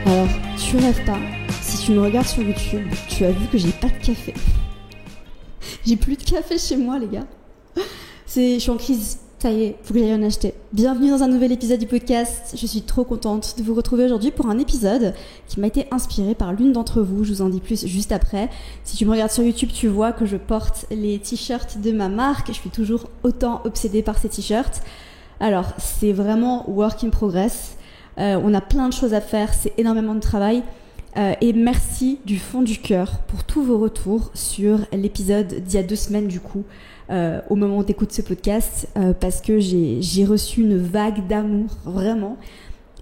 Alors, tu rêves pas, si tu me regardes sur YouTube, tu as vu que j'ai pas de café. J'ai plus de café chez moi, les gars. Je suis en crise, ça y est, faut que j'aille en acheter. Bienvenue dans un nouvel épisode du podcast. Je suis trop contente de vous retrouver aujourd'hui pour un épisode qui m'a été inspiré par l'une d'entre vous. Je vous en dis plus juste après. Si tu me regardes sur YouTube, tu vois que je porte les t-shirts de ma marque. Je suis toujours autant obsédée par ces t-shirts. Alors, c'est vraiment work in progress. On a plein de choses à faire, c'est énormément de travail. Et merci du fond du cœur pour tous vos retours sur l'épisode d'il y a 2 semaines du coup, au moment où tu écoutes ce podcast, parce que j'ai reçu une vague d'amour, vraiment.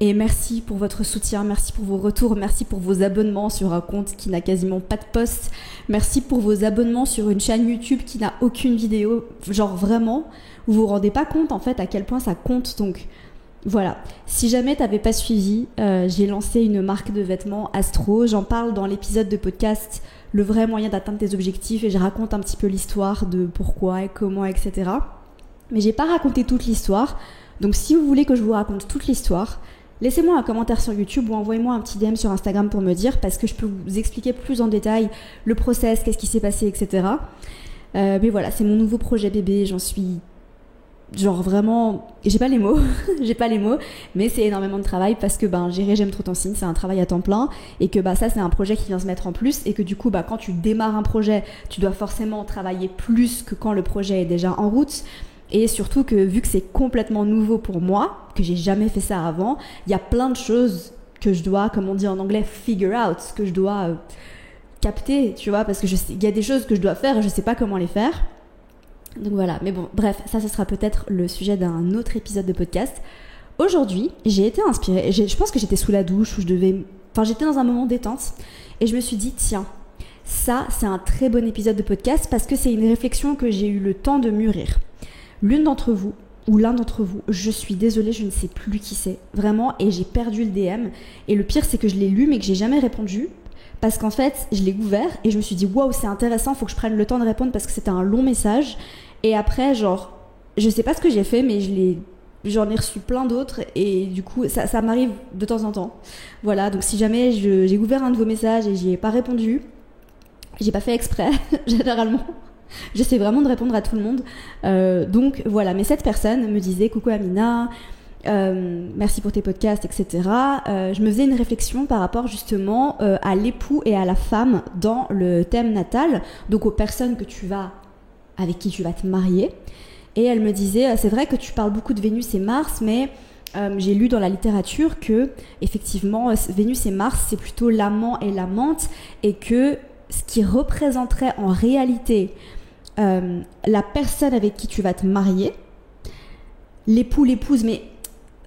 Et merci pour votre soutien, merci pour vos retours, merci pour vos abonnements sur un compte qui n'a quasiment pas de posts, merci pour vos abonnements sur une chaîne YouTube qui n'a aucune vidéo. Genre vraiment, vous vous rendez pas compte en fait à quel point ça compte, donc... Voilà, si jamais t'avais pas suivi, j'ai lancé une marque de vêtements Astro. J'en parle dans l'épisode de podcast Le vrai moyen d'atteindre tes objectifs et je raconte un petit peu l'histoire de pourquoi et comment, etc. Mais j'ai pas raconté toute l'histoire, donc si vous voulez que je vous raconte toute l'histoire, laissez-moi un commentaire sur YouTube ou envoyez-moi un petit DM sur Instagram pour me dire, parce que je peux vous expliquer plus en détail le process, qu'est-ce qui s'est passé, etc. Mais voilà, c'est mon nouveau projet bébé, j'en suis... Genre vraiment, j'ai pas les mots, mais c'est énormément de travail parce que gérer J'aime trop ton signe, c'est un travail à temps plein et que ça c'est un projet qui vient se mettre en plus et que du coup quand tu démarres un projet, tu dois forcément travailler plus que quand le projet est déjà en route. Et surtout que vu que c'est complètement nouveau pour moi, que j'ai jamais fait ça avant, il y a plein de choses que je dois, comme on dit en anglais, figure out, que je dois capter, tu vois, parce que il y a des choses que je dois faire et je sais pas comment les faire. Donc voilà, mais bon, bref, ça ce sera peut-être le sujet d'un autre épisode de podcast. Aujourd'hui, j'ai été inspirée, je pense que j'étais sous la douche, j'étais dans un moment détente, et je me suis dit, tiens, ça c'est un très bon épisode de podcast parce que c'est une réflexion que j'ai eu le temps de mûrir. L'une d'entre vous, ou l'un d'entre vous, je suis désolée, je ne sais plus qui c'est, vraiment, et j'ai perdu le DM, et le pire c'est que je l'ai lu mais que j'ai jamais répondu, parce qu'en fait, je l'ai ouvert et je me suis dit, waouh, c'est intéressant, faut que je prenne le temps de répondre parce que c'était un long message. Et après, je sais pas ce que j'ai fait, mais j'en ai reçu plein d'autres et du coup, ça m'arrive de temps en temps. Voilà, donc si jamais j'ai ouvert un de vos messages et j'y ai pas répondu, j'ai pas fait exprès, généralement. J'essaie vraiment de répondre à tout le monde. Donc voilà, mais cette personne me disait, coucou Amina, merci pour tes podcasts, etc. Je me faisais une réflexion par rapport justement à l'époux et à la femme dans le thème natal, donc aux personnes avec qui tu vas te marier. Et elle me disait, c'est vrai que tu parles beaucoup de Vénus et Mars, mais j'ai lu dans la littérature que effectivement Vénus et Mars c'est plutôt l'amant et l'amante, et que ce qui représenterait en réalité la personne avec qui tu vas te marier, l'époux, l'épouse, mais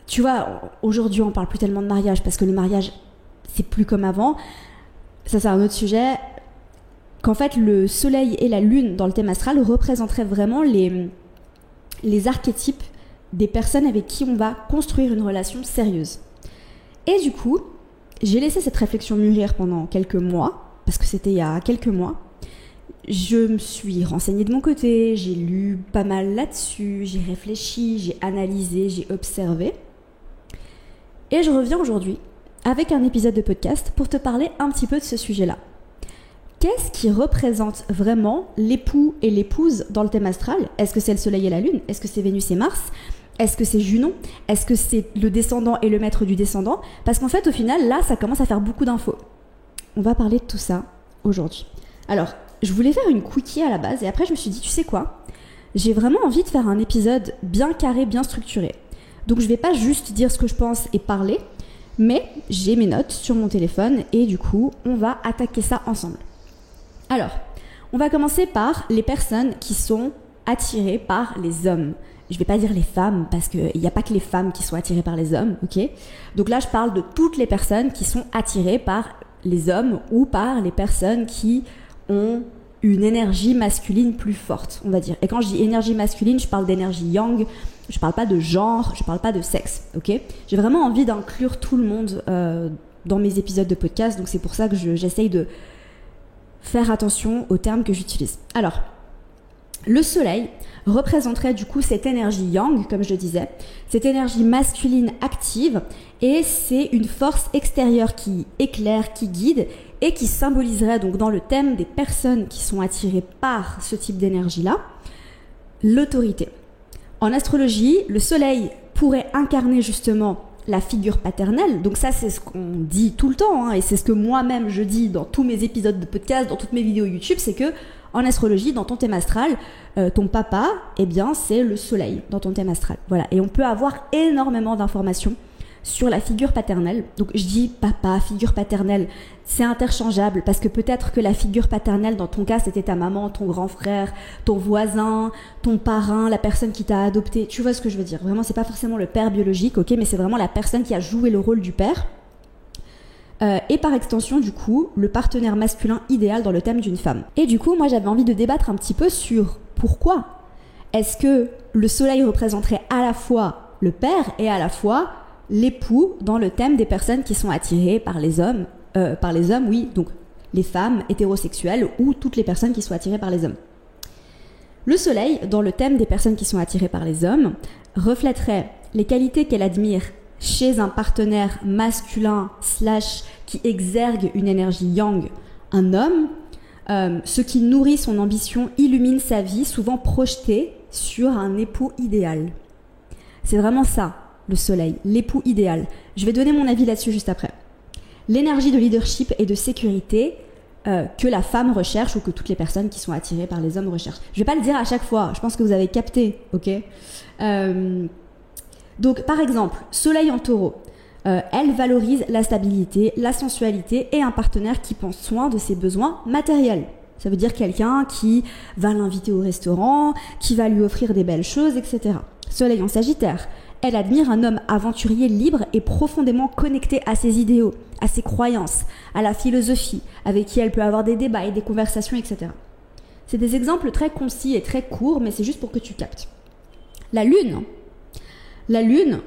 tu vois, aujourd'hui on parle plus tellement de mariage parce que le mariage c'est plus comme avant, ça c'est un autre sujet, qu'en fait le soleil et la lune dans le thème astral représenteraient vraiment les archétypes des personnes avec qui on va construire une relation sérieuse. Et du coup, j'ai laissé cette réflexion mûrir pendant quelques mois, parce que c'était il y a quelques mois. Je me suis renseignée de mon côté, j'ai lu pas mal là-dessus, j'ai réfléchi, j'ai analysé, j'ai observé. Et je reviens aujourd'hui avec un épisode de podcast pour te parler un petit peu de ce sujet-là. Qu'est-ce qui représente vraiment l'époux et l'épouse dans le thème astral ? Est-ce que c'est le soleil et la lune ? Est-ce que c'est Vénus et Mars ? Est-ce que c'est Junon ? Est-ce que c'est le descendant et le maître du descendant ? Parce qu'en fait, au final, là, ça commence à faire beaucoup d'infos. On va parler de tout ça aujourd'hui. Alors, je voulais faire une quickie à la base et après, je me suis dit, tu sais quoi ? J'ai vraiment envie de faire un épisode bien carré, bien structuré. Donc, je vais pas juste dire ce que je pense et parler, mais j'ai mes notes sur mon téléphone et du coup, on va attaquer ça ensemble. Alors, on va commencer par les personnes qui sont attirées par les hommes. Je ne vais pas dire les femmes parce qu'il n'y a pas que les femmes qui sont attirées par les hommes, ok ? Donc là, je parle de toutes les personnes qui sont attirées par les hommes ou par les personnes qui ont une énergie masculine plus forte, on va dire. Et quand je dis énergie masculine, je parle d'énergie yang, je ne parle pas de genre, je ne parle pas de sexe, ok ? J'ai vraiment envie d'inclure tout le monde dans mes épisodes de podcast, donc c'est pour ça que j'essaye de faire attention aux termes que j'utilise. Alors, Le soleil représenterait du coup cette énergie yang, comme je le disais, cette énergie masculine active, et c'est une force extérieure qui éclaire, qui guide, et qui symboliserait donc dans le thème des personnes qui sont attirées par ce type d'énergie-là, l'autorité. En astrologie, le soleil pourrait incarner justement la figure paternelle, donc ça c'est ce qu'on dit tout le temps, et c'est ce que moi-même je dis dans tous mes épisodes de podcast, dans toutes mes vidéos YouTube, c'est que en astrologie, dans ton thème astral, ton papa, eh bien c'est le soleil dans ton thème astral. Voilà, et on peut avoir énormément d'informations sur la figure paternelle. Donc je dis papa, figure paternelle, c'est interchangeable parce que peut-être que la figure paternelle dans ton cas c'était ta maman, ton grand frère, ton voisin, ton parrain, la personne qui t'a adopté. Tu vois ce que je veux dire? Vraiment, c'est pas forcément le père biologique, ok, mais c'est vraiment la personne qui a joué le rôle du père. Et par extension, du coup, le partenaire masculin idéal dans le thème d'une femme. Et du coup, moi j'avais envie de débattre un petit peu sur pourquoi est-ce que le soleil représenterait à la fois le père et à la fois l'époux dans le thème des personnes qui sont attirées par les hommes, oui, donc les femmes hétérosexuelles ou toutes les personnes qui sont attirées par les hommes. Le soleil, dans le thème des personnes qui sont attirées par les hommes, reflèterait les qualités qu'elle admire chez un partenaire masculin / qui exergue une énergie yang, un homme, ce qui nourrit son ambition, illumine sa vie, souvent projetée sur un époux idéal. C'est vraiment ça, le soleil, l'époux idéal. Je vais donner mon avis là-dessus juste après. L'énergie de leadership et de sécurité que la femme recherche ou que toutes les personnes qui sont attirées par les hommes recherchent. Je vais pas le dire à chaque fois, je pense que vous avez capté, ok? Donc par exemple, soleil en taureau, elle valorise la stabilité, la sensualité et un partenaire qui prend soin de ses besoins matériels. Ça veut dire quelqu'un qui va l'inviter au restaurant, qui va lui offrir des belles choses, etc. Soleil en sagittaire, elle admire un homme aventurier libre et profondément connecté à ses idéaux, à ses croyances, à la philosophie, avec qui elle peut avoir des débats et des conversations, etc. C'est des exemples très concis et très courts, mais c'est juste pour que tu captes. La lune,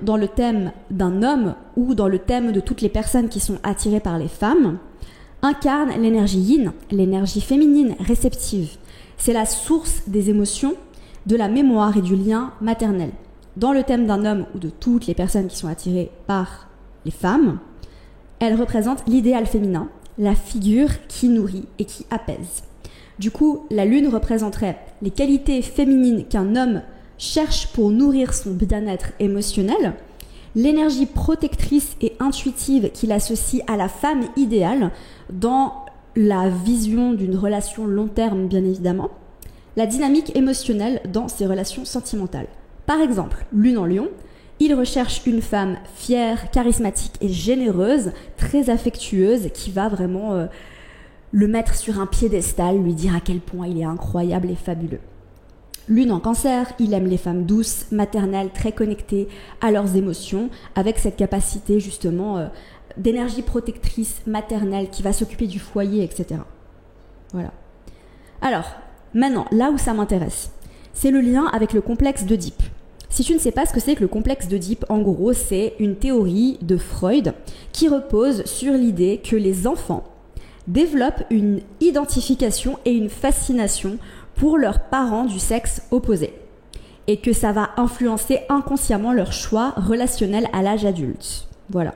dans le thème d'un homme ou dans le thème de toutes les personnes qui sont attirées par les femmes, incarne l'énergie yin, l'énergie féminine réceptive. C'est la source des émotions, de la mémoire et du lien maternel. Dans le thème d'un homme ou de toutes les personnes qui sont attirées par les femmes, elle représente l'idéal féminin, la figure qui nourrit et qui apaise. Du coup, la lune représenterait les qualités féminines qu'un homme cherche pour nourrir son bien-être émotionnel, l'énergie protectrice et intuitive qu'il associe à la femme idéale dans la vision d'une relation long terme, bien évidemment, la dynamique émotionnelle dans ses relations sentimentales. Par exemple, lune en lion, il recherche une femme fière, charismatique et généreuse, très affectueuse, qui va vraiment le mettre sur un piédestal, lui dire à quel point il est incroyable et fabuleux. Lune en cancer, il aime les femmes douces, maternelles, très connectées à leurs émotions, avec cette capacité justement d'énergie protectrice maternelle qui va s'occuper du foyer, etc. Voilà. Alors, maintenant, là où ça m'intéresse, c'est le lien avec le complexe d'Oedipe. Si tu ne sais pas ce que c'est que le complexe d'Oedipe, en gros, c'est une théorie de Freud qui repose sur l'idée que les enfants développent une identification et une fascination pour leurs parents du sexe opposé et que ça va influencer inconsciemment leur choix relationnel à l'âge adulte. Voilà.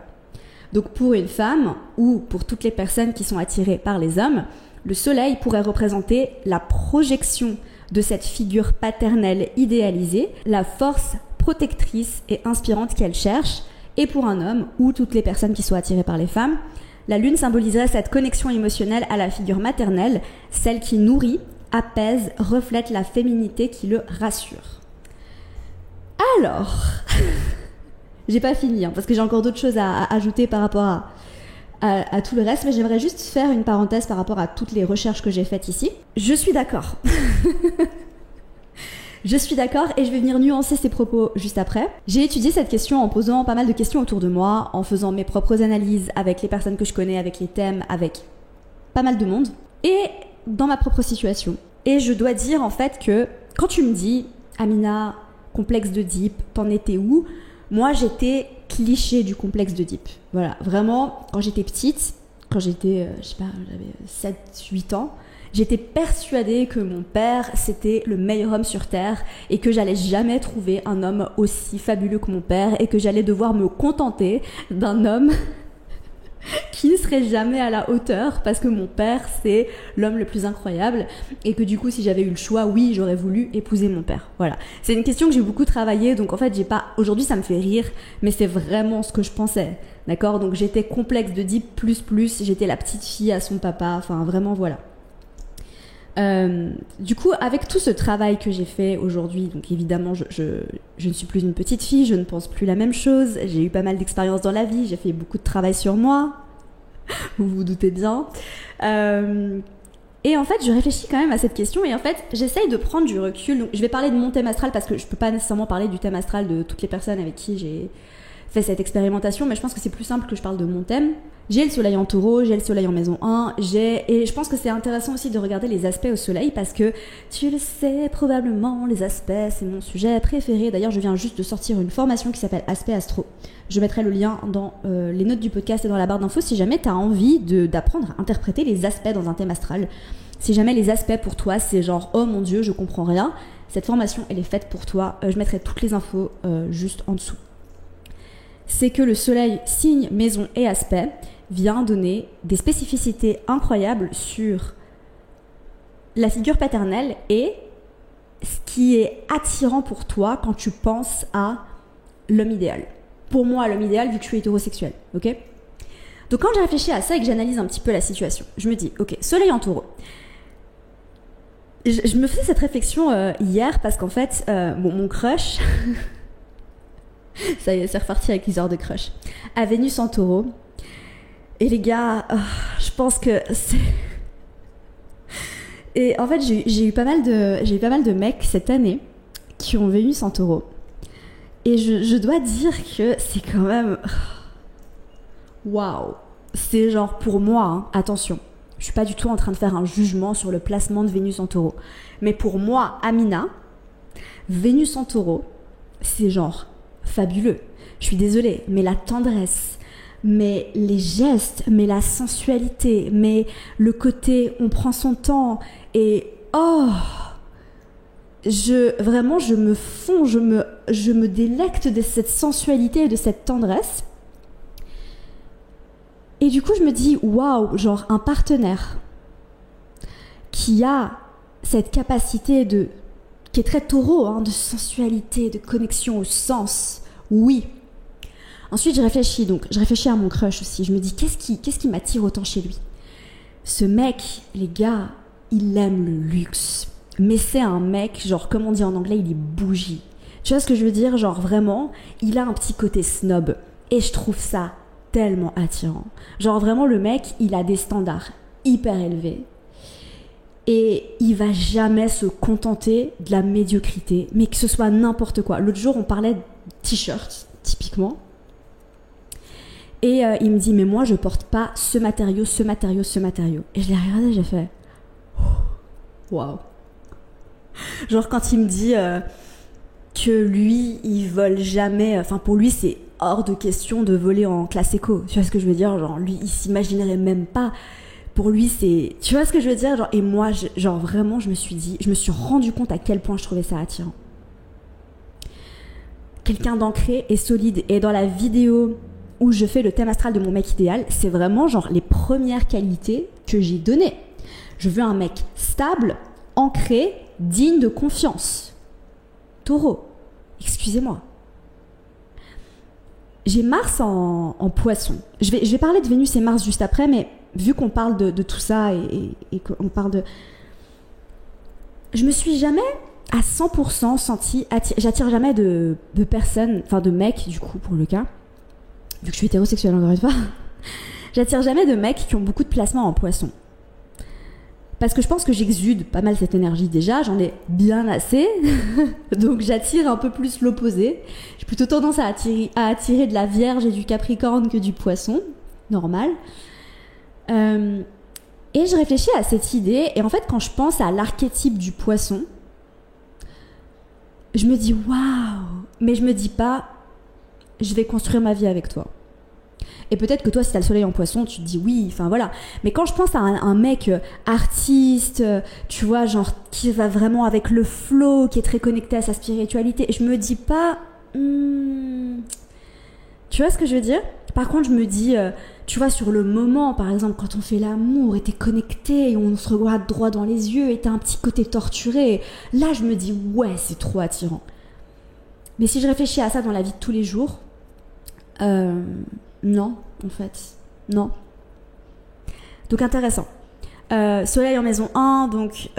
Donc pour une femme ou pour toutes les personnes qui sont attirées par les hommes, le soleil pourrait représenter la projection de cette figure paternelle idéalisée, la force protectrice et inspirante qu'elle cherche, et pour un homme ou toutes les personnes qui sont attirées par les femmes, la lune symboliserait cette connexion émotionnelle à la figure maternelle, celle qui nourrit, apaise, reflète la féminité qui le rassure. Alors, j'ai pas fini, parce que j'ai encore d'autres choses à ajouter par rapport à tout le reste, mais j'aimerais juste faire une parenthèse par rapport à toutes les recherches que j'ai faites ici. Je suis d'accord. Je suis d'accord et je vais venir nuancer ces propos juste après. J'ai étudié cette question en posant pas mal de questions autour de moi, en faisant mes propres analyses avec les personnes que je connais, avec les thèmes, avec pas mal de monde, et dans ma propre situation. Et je dois dire en fait que quand tu me dis « Amina, complexe d'Oedipe, t'en étais où ?» Moi, j'étais cliché du complexe d'Oedipe. Voilà, vraiment, quand j'étais petite, quand j'étais, je sais pas, j'avais 7-8 ans, J'étais persuadée que mon père, c'était le meilleur homme sur Terre et que j'allais jamais trouver un homme aussi fabuleux que mon père et que j'allais devoir me contenter d'un homme qui ne serait jamais à la hauteur parce que mon père, c'est l'homme le plus incroyable et que du coup, si j'avais eu le choix, oui, j'aurais voulu épouser mon père. Voilà. C'est une question que j'ai beaucoup travaillé, donc en fait, aujourd'hui, ça me fait rire, mais c'est vraiment ce que je pensais. D'accord? Donc j'étais complexe de Deep++, j'étais la petite fille à son papa, enfin vraiment, voilà. Du coup, avec tout ce travail que j'ai fait aujourd'hui, donc évidemment, je ne suis plus une petite fille, je ne pense plus la même chose, j'ai eu pas mal d'expériences dans la vie, j'ai fait beaucoup de travail sur moi, vous vous doutez bien. Et en fait, je réfléchis quand même à cette question et en fait, j'essaye de prendre du recul. Donc, je vais parler de mon thème astral parce que je peux pas nécessairement parler du thème astral de toutes les personnes avec qui j'ai fait cette expérimentation, mais je pense que c'est plus simple que je parle de mon thème. J'ai le soleil en taureau, j'ai le soleil en maison 1, et je pense que c'est intéressant aussi de regarder les aspects au soleil parce que, tu le sais probablement, les aspects, c'est mon sujet préféré. D'ailleurs, je viens juste de sortir une formation qui s'appelle Aspect Astro. Je mettrai le lien dans les notes du podcast et dans la barre d'infos si jamais tu as envie d'apprendre à interpréter les aspects dans un thème astral. Si jamais les aspects pour toi, c'est genre « Oh mon Dieu, je comprends rien », cette formation, elle est faite pour toi. Je mettrai toutes les infos juste en dessous. C'est que le soleil, signe, maison et aspect vient donner des spécificités incroyables sur la figure paternelle et ce qui est attirant pour toi quand tu penses à l'homme idéal. Pour moi, l'homme idéal, vu que je suis hétérosexuelle, ok ? Donc quand j'ai réfléchi à ça et que j'analyse un petit peu la situation, je me dis, ok, soleil en taureau. Je me faisais cette réflexion hier parce qu'en fait, mon crush... Ça y est, c'est reparti avec l'histoire de crush. À Vénus en taureau. Et les gars, je pense que c'est... Et en fait, j'ai eu pas mal de mecs cette année qui ont Vénus en taureau. Et je dois dire que c'est quand même... Waouh! C'est genre pour moi, hein, attention, je suis pas du tout en train de faire un jugement sur le placement de Vénus en taureau. Mais pour moi, Amina, Vénus en taureau, c'est genre... fabuleux. Je suis désolée, mais la tendresse, mais les gestes, mais la sensualité, mais le côté on prend son temps et vraiment je me fonds, je me délecte de cette sensualité et de cette tendresse. Et du coup, je me dis waouh, genre un partenaire qui a cette capacité qui est très taureau, hein, de sensualité, de connexion au sens. Oui. Ensuite, je réfléchis à mon crush aussi. Je me dis, qu'est-ce qui m'attire autant chez lui ? Ce mec, les gars, il aime le luxe. Mais c'est un mec, genre, comme on dit en anglais, il est bougie. Tu vois ce que je veux dire ? Genre, vraiment, il a un petit côté snob. Et je trouve ça tellement attirant. Genre, vraiment, le mec, il a des standards hyper élevés. Et il va jamais se contenter de la médiocrité, mais que ce soit n'importe quoi. L'autre jour, on parlait de t-shirts, typiquement. Et il me dit, mais moi, je porte pas ce matériau, ce matériau, ce matériau. Et je l'ai regardé, j'ai fait, waouh. Genre quand il me dit que lui, il vole jamais, enfin pour lui, c'est hors de question de voler en classe éco. Tu vois ce que je veux dire ? Genre lui, il s'imaginerait même pas. Pour lui, c'est... Tu vois ce que je veux dire ? Genre, et moi, genre vraiment, je me suis rendu compte à quel point je trouvais ça attirant. Quelqu'un d'ancré et solide. Et dans la vidéo où je fais le thème astral de mon mec idéal, c'est vraiment genre les premières qualités que j'ai données. Je veux un mec stable, ancré, digne de confiance. Taureau, excusez-moi. J'ai Mars en poisson. Je vais parler de Vénus et Mars juste après, mais vu qu'on parle de tout ça et qu'on parle de... Je me suis jamais à 100% sentie... J'attire jamais de personnes, enfin de mecs du coup pour le cas, vu que je suis hétérosexuelle encore une fois. J'attire jamais de mecs qui ont beaucoup de placements en poisson. Parce que je pense que j'exude pas mal cette énergie déjà, j'en ai bien assez, donc j'attire un peu plus l'opposé. J'ai plutôt tendance à attirer de la Vierge et du Capricorne que du Poisson, normal. Et je réfléchis à cette idée, et en fait quand je pense à l'archétype du Poisson, je me dis waouh, mais je me dis pas je vais construire ma vie avec toi. Et peut-être que toi, si t'as le soleil en poisson, tu te dis oui, enfin voilà. Mais quand je pense à un mec artiste, tu vois, genre qui va vraiment avec le flow, qui est très connecté à sa spiritualité, je me dis pas... Tu vois ce que je veux dire? Par contre, je me dis, tu vois, sur le moment, par exemple, quand on fait l'amour et t'es connecté et on se regarde droit dans les yeux et t'as un petit côté torturé, là, je me dis, ouais, c'est trop attirant. Mais si je réfléchis à ça dans la vie de tous les jours, non, en fait, non. Donc, intéressant. Soleil en maison 1, donc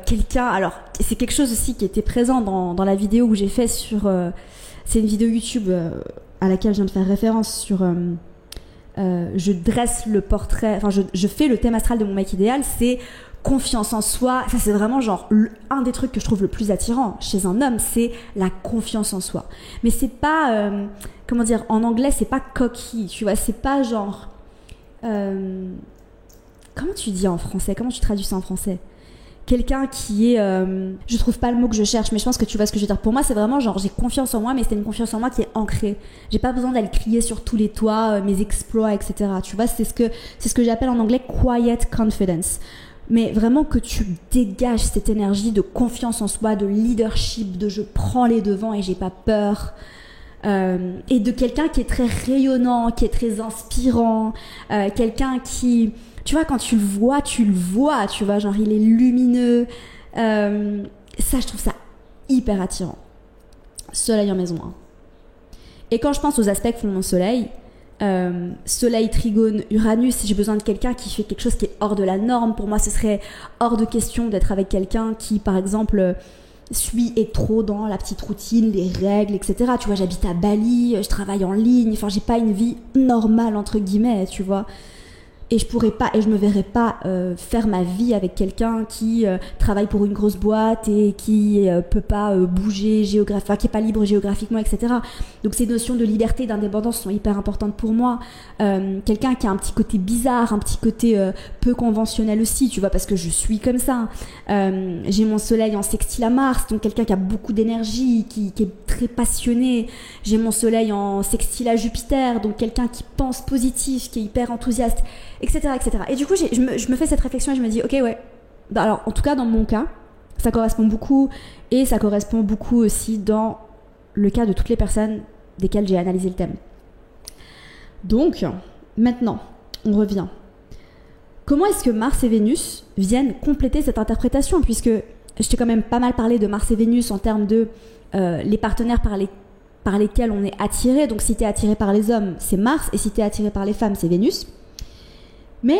quelqu'un... Alors, c'est quelque chose aussi qui était présent dans la vidéo que j'ai fait sur... c'est une vidéo YouTube à laquelle je viens de faire référence sur... je dresse le portrait... Enfin, je fais le thème astral de mon mec idéal, c'est confiance en soi. Ça, c'est vraiment genre un des trucs que je trouve le plus attirant chez un homme, c'est la confiance en soi. Mais c'est pas... comment dire, en anglais, c'est pas cocky, tu vois, c'est pas genre... comment tu dis en français? Comment tu traduis ça en français? Quelqu'un qui est... je trouve pas le mot que je cherche, mais je pense que tu vois ce que je veux dire. Pour moi, c'est vraiment genre, j'ai confiance en moi, mais c'est une confiance en moi qui est ancrée. J'ai pas besoin d'aller crier sur tous les toits, mes exploits, etc. Tu vois, c'est ce que j'appelle en anglais quiet confidence. Mais vraiment que tu dégages cette énergie de confiance en soi, de leadership, de je prends les devants et j'ai pas peur. Et de quelqu'un qui est très rayonnant, qui est très inspirant, quelqu'un qui... Tu vois, quand tu le vois, tu vois, genre il est lumineux. Ça, je trouve ça hyper attirant. Soleil en maison 1. Et quand je pense aux aspects que font mon soleil, soleil, trigone, Uranus, j'ai besoin de quelqu'un qui fait quelque chose qui est hors de la norme. Pour moi, ce serait hors de question d'être avec quelqu'un qui, par exemple... est trop dans la petite routine, les règles, etc. Tu vois, j'habite à Bali, je travaille en ligne, enfin, j'ai pas une vie normale, entre guillemets, tu vois. Et je pourrais pas, et je me verrais pas faire ma vie avec quelqu'un qui travaille pour une grosse boîte et qui peut pas bouger géographiquement, qui est pas libre géographiquement, etc. Donc ces notions de liberté et d'indépendance sont hyper importantes pour moi. Quelqu'un qui a un petit côté bizarre, un petit côté peu conventionnel aussi, tu vois, parce que je suis comme ça. J'ai mon soleil en sextile à Mars, donc quelqu'un qui a beaucoup d'énergie, qui est très passionné. J'ai mon soleil en sextile à Jupiter, donc quelqu'un qui pense positif, qui est hyper enthousiaste, etc. etc. Et du coup, je me fais cette réflexion et je me dis, ok, ouais. Alors, en tout cas, dans mon cas, ça correspond beaucoup, et ça correspond beaucoup aussi dans le cas de toutes les personnes desquelles j'ai analysé le thème. Donc, maintenant, on revient. Comment est-ce que Mars et Vénus viennent compléter cette interprétation, puisque je t'ai quand même pas mal parlé de Mars et Vénus en termes de les partenaires par lesquels on est attiré. Donc, si tu es attiré par les hommes, c'est Mars, et si tu es attiré par les femmes, c'est Vénus. Mais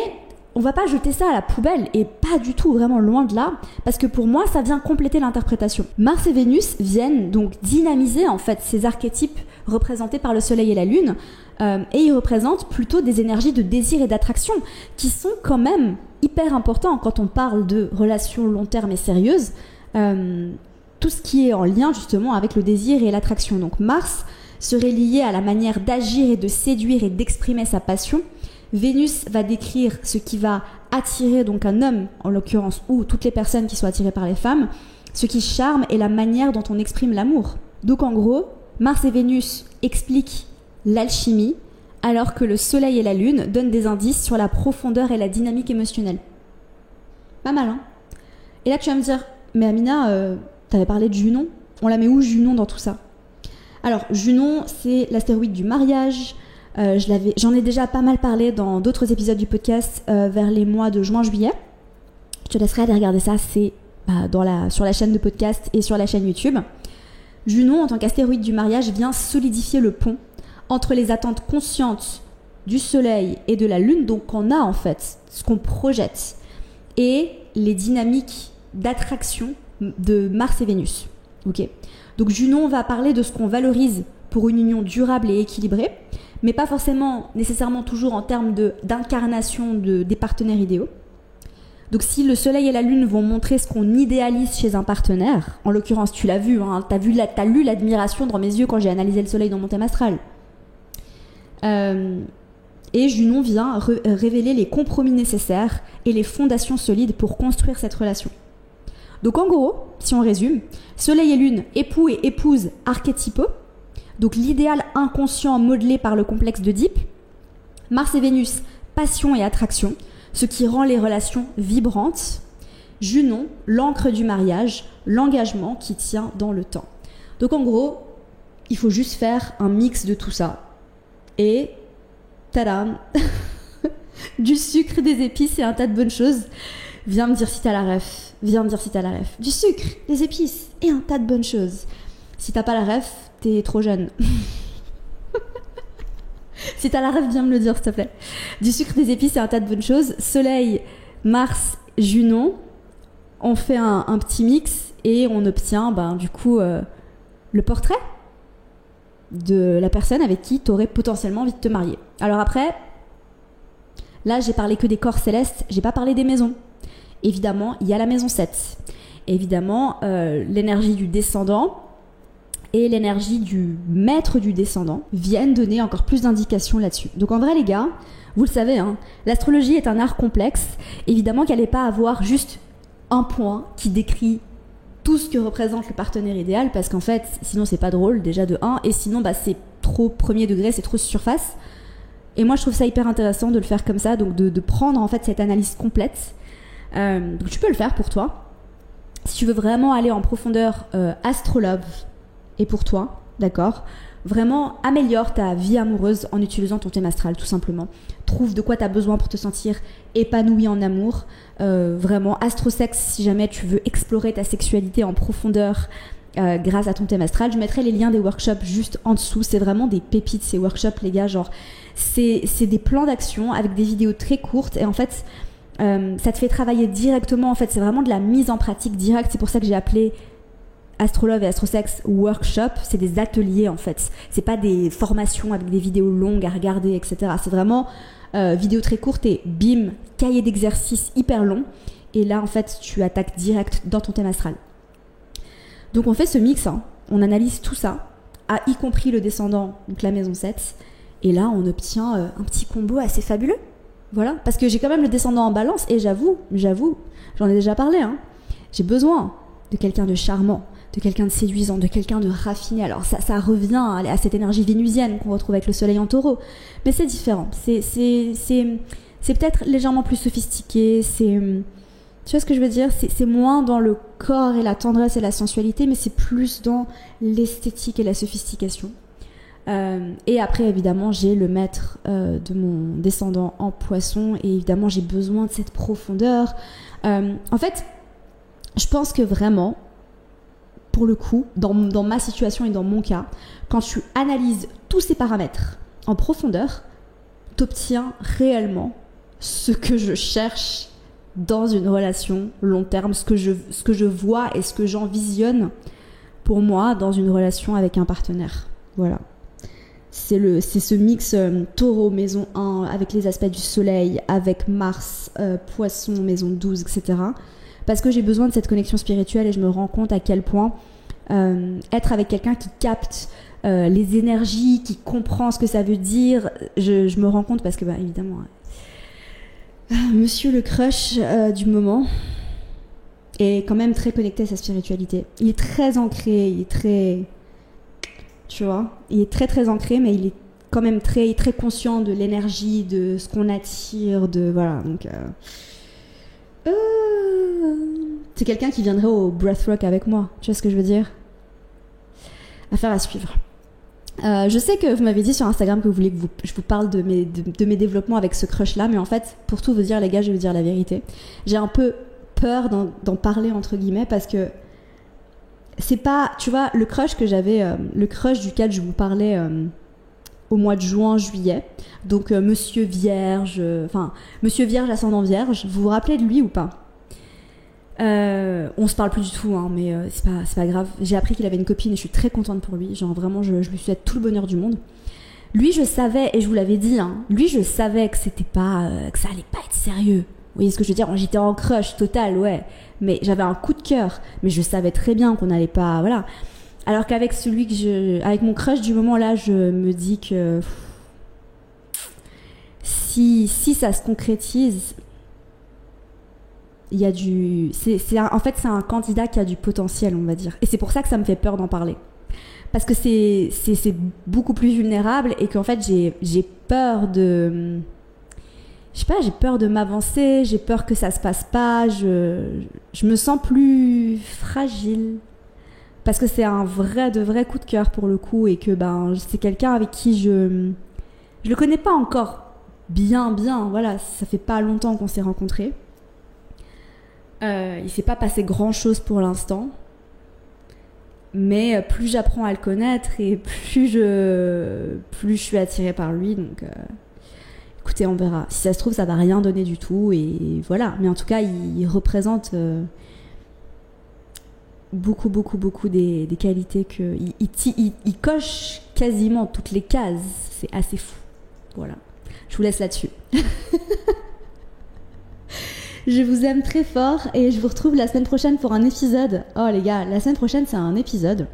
on va pas jeter ça à la poubelle, et pas du tout, vraiment loin de là, parce que pour moi, ça vient compléter l'interprétation. Mars et Vénus viennent donc dynamiser en fait ces archétypes représentés par le Soleil et la Lune, et ils représentent plutôt des énergies de désir et d'attraction qui sont quand même hyper importants quand on parle de relations long terme et sérieuses, tout ce qui est en lien justement avec le désir et l'attraction. Donc Mars serait lié à la manière d'agir et de séduire et d'exprimer sa passion. Vénus va décrire ce qui va attirer donc un homme, en l'occurrence, ou toutes les personnes qui sont attirées par les femmes, ce qui charme et la manière dont on exprime l'amour. Donc en gros, Mars et Vénus expliquent l'alchimie, alors que le Soleil et la Lune donnent des indices sur la profondeur et la dynamique émotionnelle. Pas mal, hein? Et là tu vas me dire, mais Amina, t'avais parlé de Junon, on la met où Junon dans tout ça? Alors Junon, c'est l'astéroïde du mariage. J'en ai déjà pas mal parlé dans d'autres épisodes du podcast vers les mois de juin-juillet. Je te laisserai aller regarder ça, c'est sur la chaîne de podcast et sur la chaîne YouTube. Junon, en tant qu'astéroïde du mariage, vient solidifier le pont entre les attentes conscientes du Soleil et de la Lune, donc qu'on a en fait, ce qu'on projette, et les dynamiques d'attraction de Mars et Vénus. Okay. Donc Junon va parler de ce qu'on valorise pour une union durable et équilibrée, mais pas forcément nécessairement toujours en termes d'incarnation des partenaires idéaux. Donc si le Soleil et la Lune vont montrer ce qu'on idéalise chez un partenaire, en l'occurrence tu l'as vu, hein, t'as lu l'admiration dans mes yeux quand j'ai analysé le Soleil dans mon thème astral. Et Junon vient révéler les compromis nécessaires et les fondations solides pour construire cette relation. Donc en gros, si on résume, Soleil et Lune, époux et épouse archétypaux, donc l'idéal inconscient modelé par le complexe d'Oedipe. Mars et Vénus, passion et attraction, ce qui rend les relations vibrantes. Junon, l'encre du mariage, l'engagement qui tient dans le temps. Donc en gros, il faut juste faire un mix de tout ça. Et, tadam, du sucre, des épices et un tas de bonnes choses. Viens me dire si t'as la ref. Viens me dire si t'as la ref. Du sucre, des épices et un tas de bonnes choses. Si t'as pas la ref, t'es trop jeune. Si t'as la ref, viens me le dire s'il te plaît. Du sucre, des épices et un tas de bonnes choses. Soleil, Mars, Junon. On fait un petit mix et on obtient du coup le portrait de la personne avec qui tu aurais potentiellement envie de te marier. Alors après, là j'ai parlé que des corps célestes, j'ai pas parlé des maisons. Évidemment, il y a la maison 7. Évidemment, l'énergie du descendant et l'énergie du maître du descendant viennent donner encore plus d'indications là-dessus. Donc en vrai les gars, vous le savez, hein, l'astrologie est un art complexe. Évidemment qu'elle n'est pas à avoir juste un point qui décrit tout ce que représente le partenaire idéal, parce qu'en fait, sinon c'est pas drôle, déjà de 1, et sinon c'est trop premier degré, c'est trop surface. Et moi je trouve ça hyper intéressant de le faire comme ça, donc de prendre en fait cette analyse complète. Donc tu peux le faire pour toi. Si tu veux vraiment aller en profondeur, astrolove est pour toi, d'accord ? Vraiment, améliore ta vie amoureuse en utilisant ton thème astral, tout simplement. Trouve de quoi tu as besoin pour te sentir épanoui en amour. Vraiment, astrosex, si jamais tu veux explorer ta sexualité en profondeur grâce à ton thème astral. Je mettrai les liens des workshops juste en dessous. C'est vraiment des pépites, ces workshops, les gars. Genre, c'est des plans d'action avec des vidéos très courtes. Et en fait, ça te fait travailler directement. En fait, c'est vraiment de la mise en pratique directe. C'est pour ça que j'ai appelé Astrolove et Astrosex Workshop, c'est des ateliers en fait. C'est pas des formations avec des vidéos longues à regarder, etc. C'est vraiment vidéos très courtes et bim, cahier d'exercice hyper long. Et là en fait, tu attaques direct dans ton thème astral. Donc on fait ce mix, hein. On analyse tout ça, y compris le descendant, donc la maison 7. Et là, on obtient un petit combo assez fabuleux. Voilà, parce que j'ai quand même le descendant en balance et j'avoue, j'en ai déjà parlé, hein. J'ai besoin de quelqu'un de charmant, de quelqu'un de séduisant, de quelqu'un de raffiné. Alors ça revient à cette énergie vénusienne qu'on retrouve avec le soleil en taureau. Mais c'est différent. C'est peut-être légèrement plus sophistiqué. Tu vois ce que je veux dire ? C'est moins dans le corps et la tendresse et la sensualité, mais c'est plus dans l'esthétique et la sophistication. Et après, évidemment, j'ai le maître de mon descendant en poisson. Et évidemment, j'ai besoin de cette profondeur. En fait, je pense que vraiment, pour le coup, dans ma situation et dans mon cas, quand tu analyses tous ces paramètres en profondeur, t'obtiens réellement ce que je cherche dans une relation long terme, ce que je vois et ce que j'envisionne pour moi dans une relation avec un partenaire. Voilà. C'est ce mix taureau, maison 1, avec les aspects du soleil, avec Mars, poisson, maison 12, etc. Parce que j'ai besoin de cette connexion spirituelle et je me rends compte à quel point être avec quelqu'un qui capte les énergies, qui comprend ce que ça veut dire, je me rends compte parce que, évidemment, monsieur le crush du moment est quand même très connecté à sa spiritualité. Il est très ancré, il est très... Tu vois, il est très très ancré, mais il est quand même très, très conscient de l'énergie, de ce qu'on attire, de... Voilà, donc... c'est quelqu'un qui viendrait au breathwork avec moi, tu vois ce que je veux dire ? Affaire à suivre. Je sais que vous m'avez dit sur Instagram que vous voulez que je vous parle de mes développements avec ce crush-là, mais en fait, pour tout vous dire, les gars, je vais vous dire la vérité. J'ai un peu peur d'en parler, entre guillemets, parce que c'est pas... Tu vois, le crush que j'avais, le crush duquel je vous parlais au mois de juin, juillet, donc Monsieur Vierge, Monsieur Vierge, ascendant Vierge, vous vous rappelez de lui ou pas ? On se parle plus du tout, hein, mais c'est pas grave. J'ai appris qu'il avait une copine et je suis très contente pour lui. Genre vraiment, je lui souhaite tout le bonheur du monde. Lui, je savais, et je vous l'avais dit, hein, lui, je savais que c'était pas, que ça allait pas être sérieux. Vous voyez ce que je veux dire ? J'étais en crush total, ouais. Mais j'avais un coup de cœur. Mais je savais très bien qu'on allait pas, voilà. Alors qu'avec avec mon crush du moment là, je me dis que si ça se concrétise, il y a en fait, c'est un candidat qui a du potentiel, on va dire. Et c'est pour ça que ça me fait peur d'en parler. parce que c'est beaucoup plus vulnérable et qu'en fait j'ai peur de, je sais pas, j'ai peur de m'avancer, j'ai peur que ça se passe pas, je me sens plus fragile parce que c'est un de vrai coup de cœur pour le coup et que c'est quelqu'un avec qui je le connais pas encore bien, voilà, ça fait pas longtemps qu'on s'est rencontrés. Il s'est pas passé grand chose pour l'instant, mais plus j'apprends à le connaître et plus je suis attirée par lui, donc écoutez, on verra. Si ça se trouve, ça va rien donner du tout et voilà, mais en tout cas il représente beaucoup des qualités que il coche quasiment toutes les cases, c'est assez fou. Voilà, je vous laisse là-dessus. Je vous aime très fort et je vous retrouve la semaine prochaine pour un épisode. Oh les gars, la semaine prochaine c'est un épisode.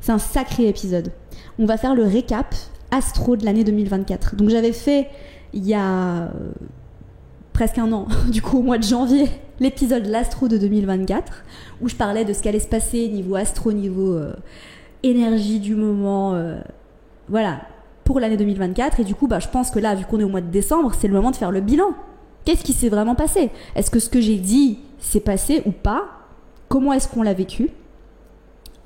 C'est un sacré épisode. On va faire le récap astro de l'année 2024. Donc j'avais fait il y a presque un an, du coup au mois de janvier, l'épisode l'astro de 2024 où je parlais de ce qu'allait se passer niveau astro, niveau énergie du moment, voilà, pour l'année 2024. Et du coup je pense que là, vu qu'on est au mois de décembre, c'est le moment de faire le bilan. Qu'est-ce qui s'est vraiment passé ? Est-ce que ce que j'ai dit s'est passé ou pas ? Comment est-ce qu'on l'a vécu ?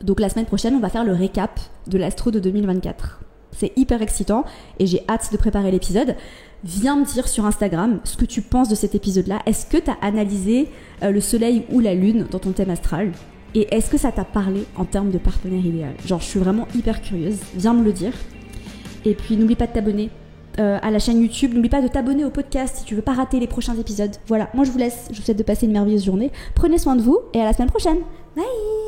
Donc la semaine prochaine, on va faire le récap de l'astro de 2024. C'est hyper excitant et j'ai hâte de préparer l'épisode. Viens me dire sur Instagram ce que tu penses de cet épisode-là. Est-ce que tu as analysé le soleil ou la lune dans ton thème astral ? Et est-ce que ça t'a parlé en termes de partenaire idéal ? Genre, je suis vraiment hyper curieuse. Viens me le dire. Et puis, n'oublie pas de t'abonner à la chaîne YouTube. N'oublie pas de t'abonner au podcast si tu veux pas rater les prochains épisodes. Voilà, moi je vous laisse. Je vous souhaite de passer une merveilleuse journée. Prenez soin de vous et à la semaine prochaine. Bye.